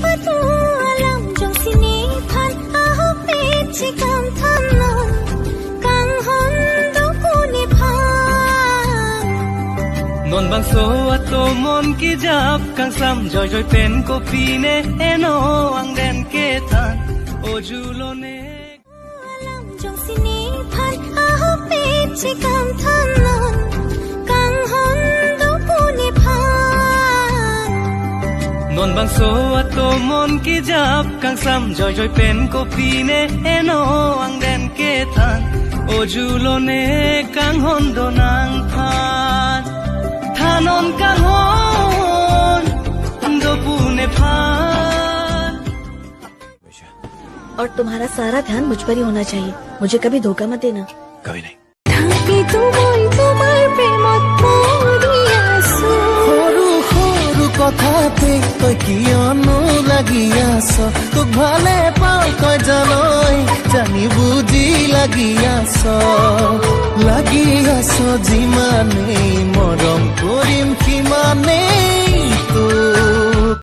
patu alam jong sini phan aho pe chikam thanon kang hon do pune phan non bang so ato mon ki jap kang sam joy joy pen ko pine eno ang den ke tan ojulone alam jong sini phan aho pe chikam thanon kang hon do pune phan non bang so ato mon ki jap kang sam joy joy pen ko pine eno ang den ke tan ojulone kang hon do nang phan thanon kang hon do pune phan। और तुम्हारा सारा ध्यान मुझ पर ही होना चाहिए, मुझे कभी धोखा मत देना। कभी नहीं। থাকি তুমি তোমার প্রেমত পৰি আছো সৰু সৰু কথাতে তই কিয়নো লাগি আছ তোক ভালে পাওঁ তই জানই জানি বুজি লাগি আছ যিমানেই মৰম